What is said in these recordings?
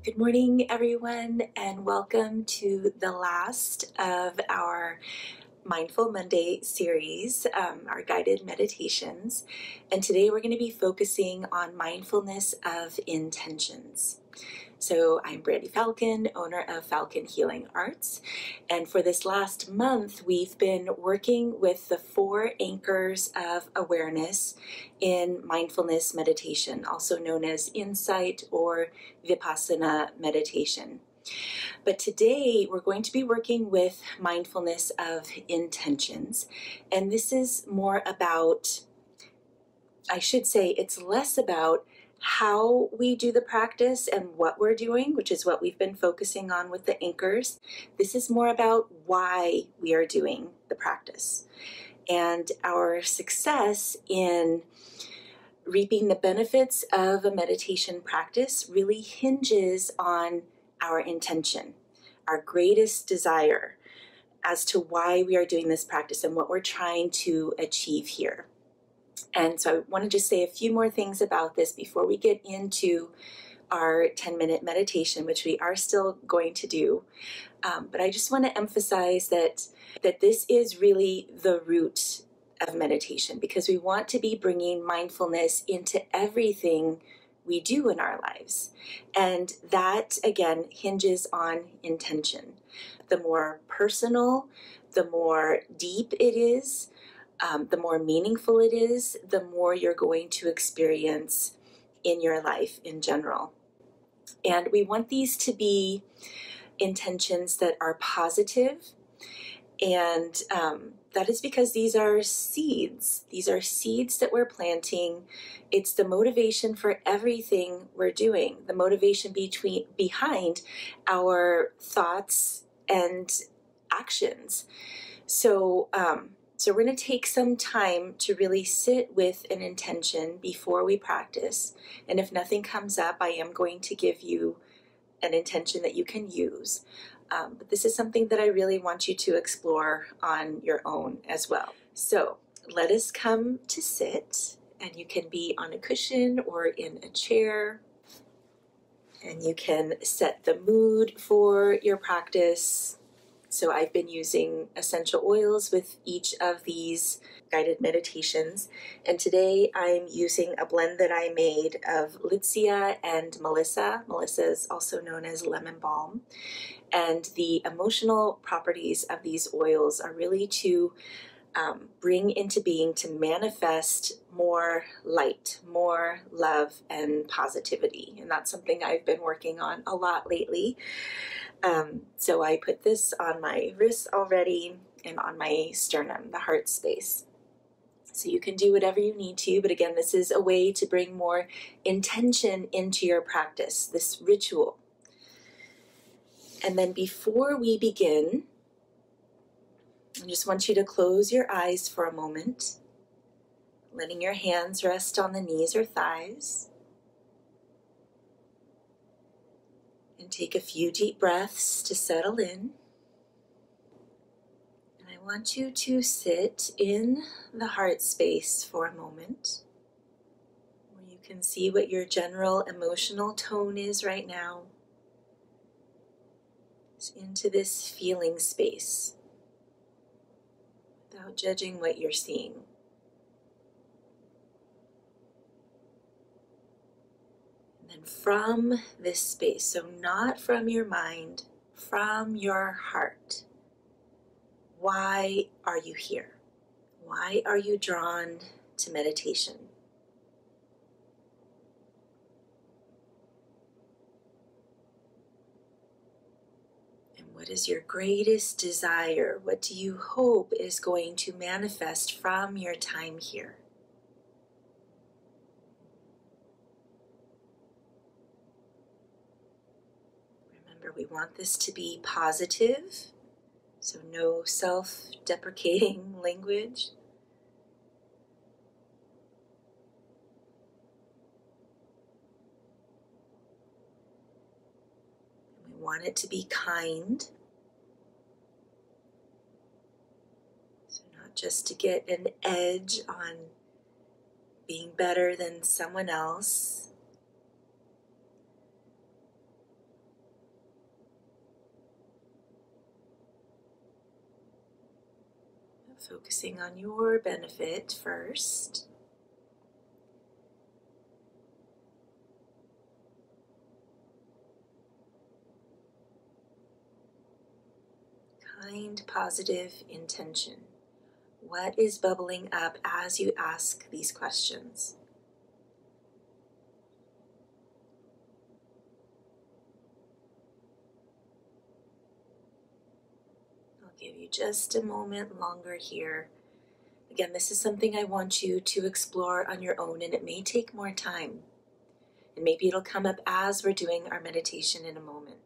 Good morning, everyone, and welcome to the last of our Mindful Monday series, our guided meditations. And today we're going to be focusing on mindfulness of intentions. So I'm Brandy Falcon, owner of Falcon Healing Arts. And for this last month, we've been working with the 4 anchors of awareness in mindfulness meditation, also known as insight or vipassana meditation. But today we're going to be working with mindfulness of intentions. And this is more about, I should say, it's less about how we do the practice and what we're doing, which is what we've been focusing on with the anchors. This is more about why we are doing the practice. And our success in reaping the benefits of a meditation practice really hinges on our intention, our greatest desire as to why we are doing this practice and what we're trying to achieve here. And so I want to just say a few more things about this before we get into our 10-minute meditation, which we are still going to do. But I just want to emphasize that this is really the root of meditation, because we want to be bringing mindfulness into everything we do in our lives. And that, again, hinges on intention. The more personal, the more deep it is, the more meaningful it is, the more you're going to experience in your life in general. And we want these to be intentions that are positive, and that is because these are seeds. These are seeds that we're planting. It's the motivation for everything we're doing, the motivation behind our thoughts and actions. So we're going to take some time to really sit with an intention before we practice. And if nothing comes up, I am going to give you an intention that you can use. But this is something that I really want you to explore on your own as well. So let us come to sit, and you can be on a cushion or in a chair. And you can set the mood for your practice. So I've been using essential oils with each of these guided meditations. And today I'm using a blend that I made of Litsea and Melissa. Melissa is also known as lemon balm. And the emotional properties of these oils are really to bring into being, to manifest more light, more love, and positivity. And that's something I've been working on a lot lately. So I put this on my wrist already and on my sternum, the heart space. So you can do whatever you need to, but again, this is a way to bring more intention into your practice, this ritual. And then before we begin, I just want you to close your eyes for a moment, letting your hands rest on the knees or thighs. And take a few deep breaths to settle in. And I want you to sit in the heart space for a moment, where you can see what your general emotional tone is right now. It's into this feeling space, without judging what you're seeing. And from this space, so not from your mind, from your heart, why are you here? Why are you drawn to meditation? And what is your greatest desire? What do you hope is going to manifest from your time here? We want this to be positive, so no self-deprecating language. And we want it to be kind, so not just to get an edge on being better than someone else. focusing on your benefit first. Kind, positive intention. What is bubbling up as you ask these questions? I'll give you just a moment longer here. Again, this is something I want you to explore on your own, and it may take more time. And maybe it'll come up as we're doing our meditation in a moment.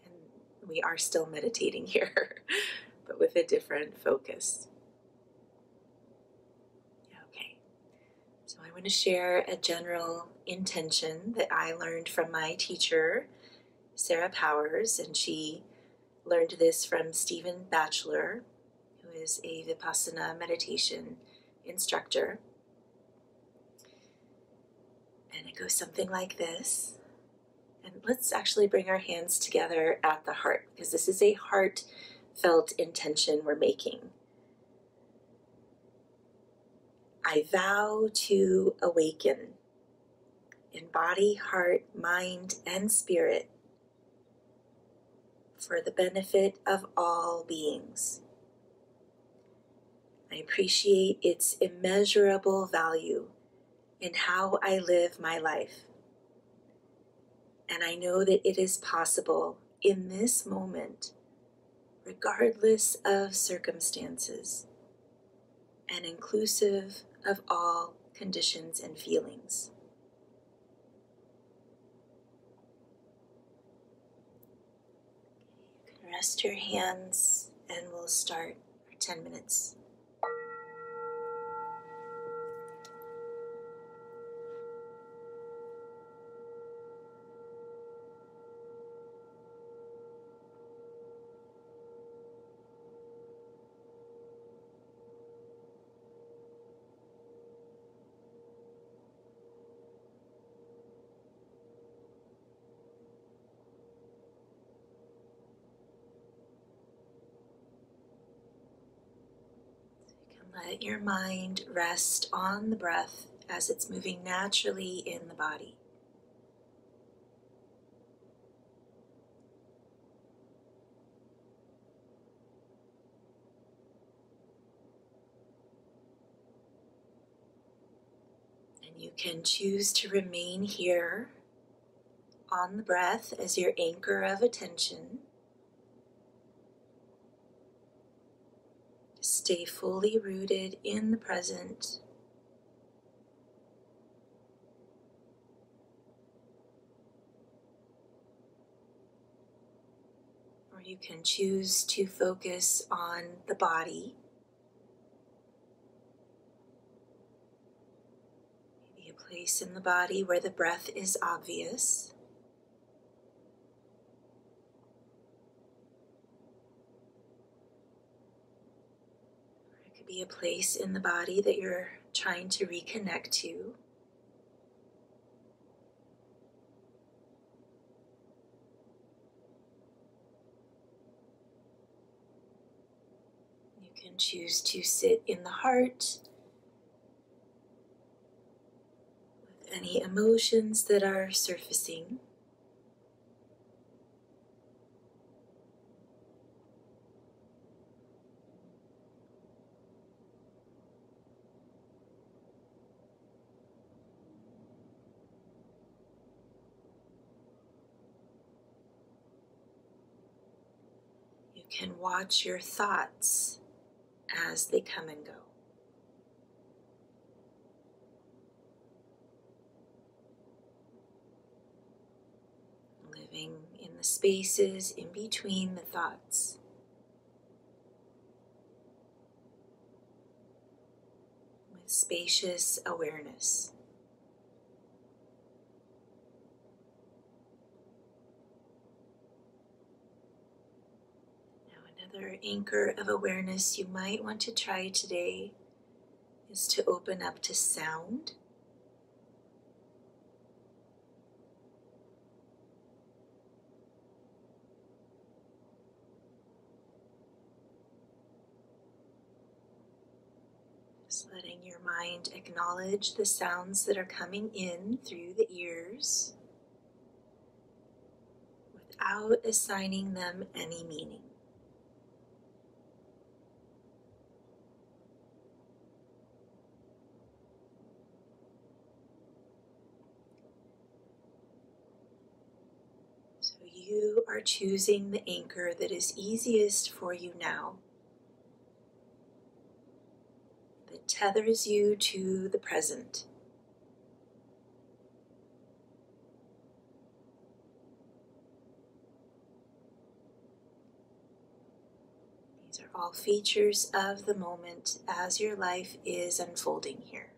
And we are still meditating here, but with a different focus. Okay. So I want to share a general intention that I learned from my teacher, Sarah Powers, and she learned this from Stephen Batchelor, who is a Vipassana meditation instructor. And it goes something like this. And let's actually bring our hands together at the heart, because this is a heartfelt intention we're making. I vow to awaken in body, heart, mind, and spirit for the benefit of all beings. I appreciate its immeasurable value in how I live my life. And I know that it is possible in this moment, regardless of circumstances, and inclusive of all conditions and feelings. You can rest your hands and we'll start our 10 minutes. Let your mind rest on the breath as it's moving naturally in the body. And you can choose to remain here on the breath as your anchor of attention. Stay fully rooted in the present. Or you can choose to focus on the body. Maybe a place in the body where the breath is obvious. Or it could be a place in the body that you're trying to reconnect to. You can choose to sit in the heart with any emotions that are surfacing. You can watch your thoughts as they come and go. Living in the spaces in between the thoughts. With spacious awareness. Now, another anchor of awareness you might want to try today is to open up to sound. Just letting your mind acknowledge the sounds that are coming in through the ears without assigning them any meaning. So you are choosing the anchor that is easiest for you now, that tethers you to the present. These are all features of the moment as your life is unfolding here.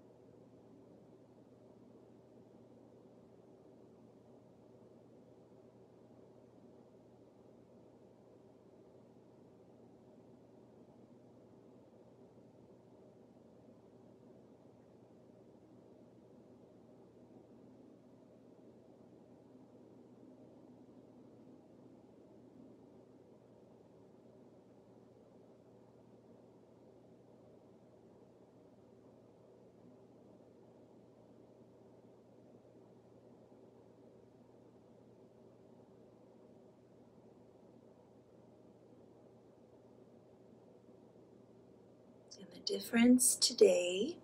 And the difference today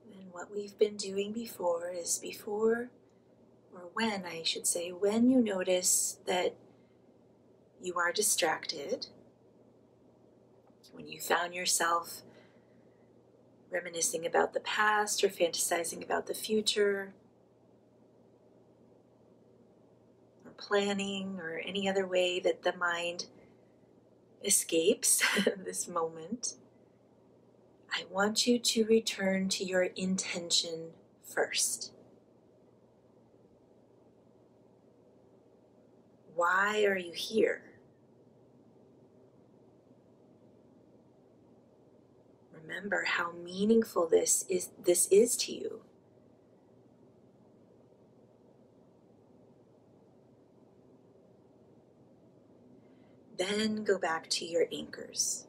and what we've been doing before is when I should say, when you notice that you are distracted, when you found yourself reminiscing about the past or fantasizing about the future, or planning, or any other way that the mind escapes this moment, I want you to return to your intention first. Why are you here? Remember how meaningful this is to you. Then go back to your anchors.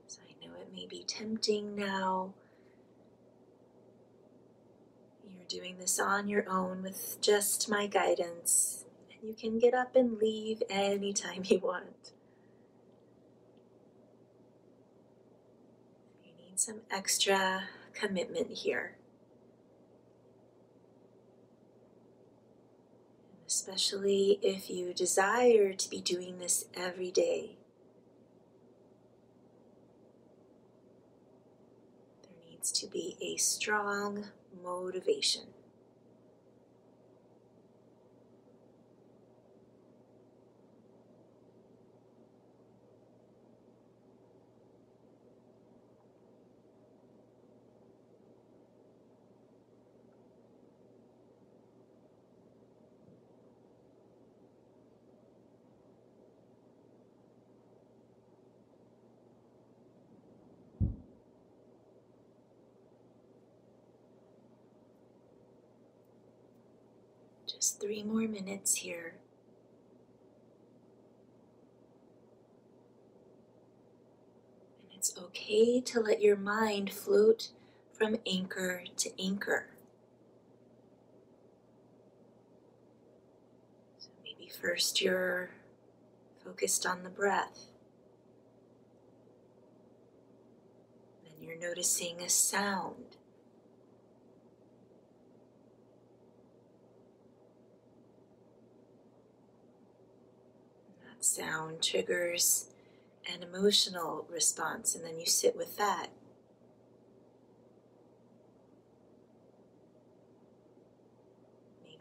So I know it may be tempting now. You're doing this on your own with just my guidance, and you can get up and leave anytime you want. You need some extra commitment here, especially if you desire to be doing this every day. There needs to be a strong motivation. Just 3 more minutes here. And it's okay to let your mind float from anchor to anchor. So maybe first you're focused on the breath. Then you're noticing a sound. That sound triggers an emotional response, and then you sit with that.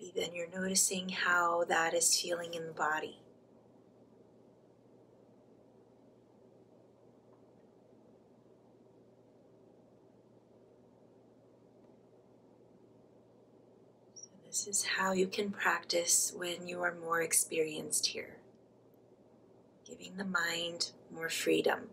Maybe then you're noticing how that is feeling in the body. So this is how you can practice when you are more experienced here, giving the mind more freedom.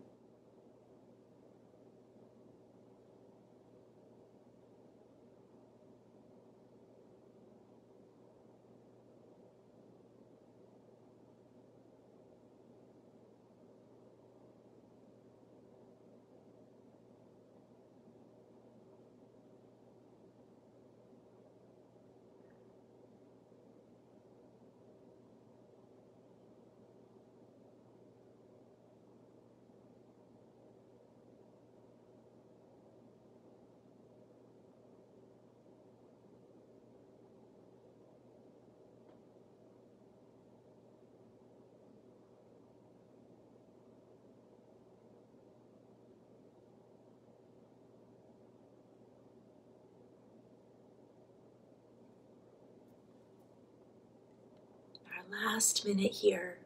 Our last minute here.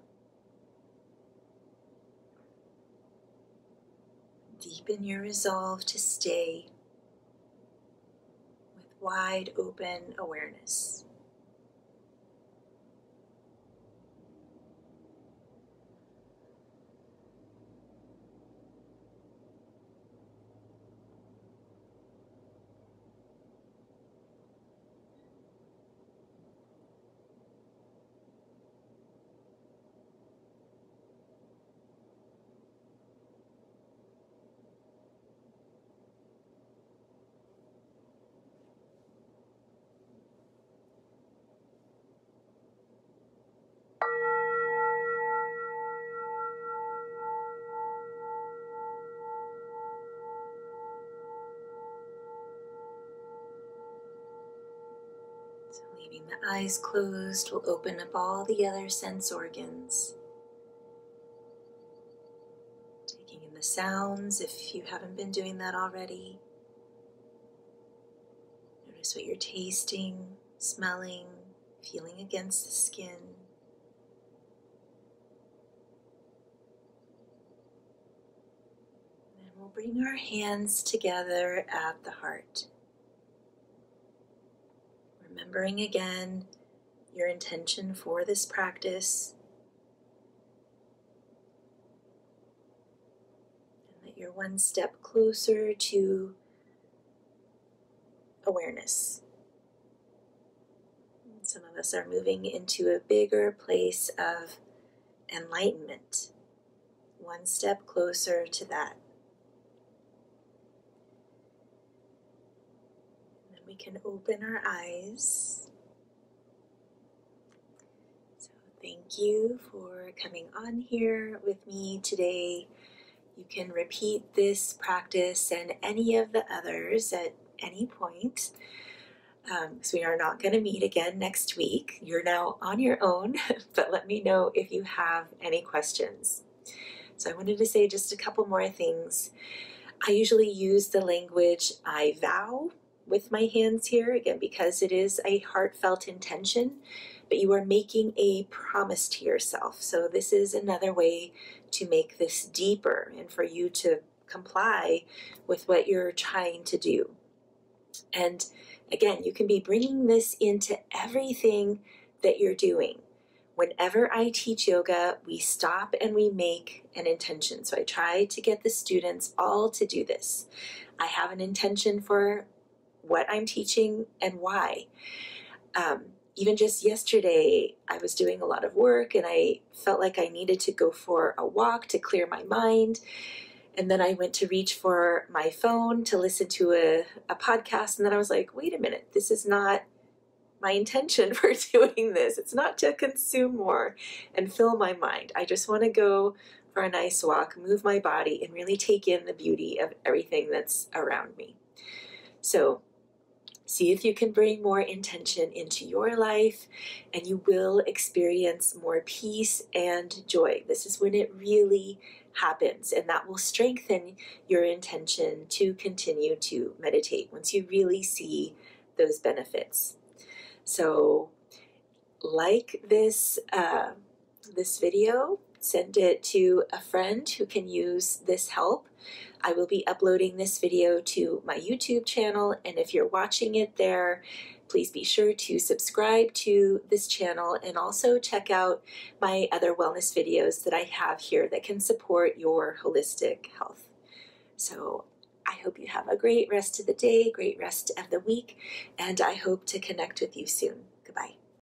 Deepen your resolve to stay with wide open awareness. So leaving the eyes closed will open up all the other sense organs. Taking in the sounds if you haven't been doing that already. Notice what you're tasting, smelling, feeling against the skin. And we'll bring our hands together at the heart. Remembering again your intention for this practice, and that you're one step closer to awareness. Some of us are moving into a bigger place of enlightenment, one step closer to that. And then we can open our eyes. So thank you for coming on here with me today. You can repeat this practice and any of the others at any point. So we are not going to meet again next week. You're now on your own, but let me know if you have any questions. So I wanted to say just a couple more things. I usually use the language I vow with my hands here, again, because it is a heartfelt intention, but you are making a promise to yourself. So this is another way to make this deeper and for you to comply with what you're trying to do. And again, you can be bringing this into everything that you're doing. Whenever I teach yoga, we stop and we make an intention. So I try to get the students all to do this. I have an intention for what I'm teaching and why. Even just yesterday, I was doing a lot of work and I felt like I needed to go for a walk to clear my mind. And then I went to reach for my phone to listen to a podcast. And then I was like, wait a minute, this is not my intention for doing this. It's not to consume more and fill my mind. I just want to go for a nice walk, move my body, and really take in the beauty of everything that's around me. So see if you can bring more intention into your life, and you will experience more peace and joy. This is when it really happens, and that will strengthen your intention to continue to meditate once you really see those benefits. So like this, this video, send it to a friend who can use this help. I will be uploading this video to my YouTube channel, and if you're watching it there, please be sure to subscribe to this channel and also check out my other wellness videos that I have here that can support your holistic health. So I hope you have a great rest of the day, great rest of the week, and I hope to connect with you soon.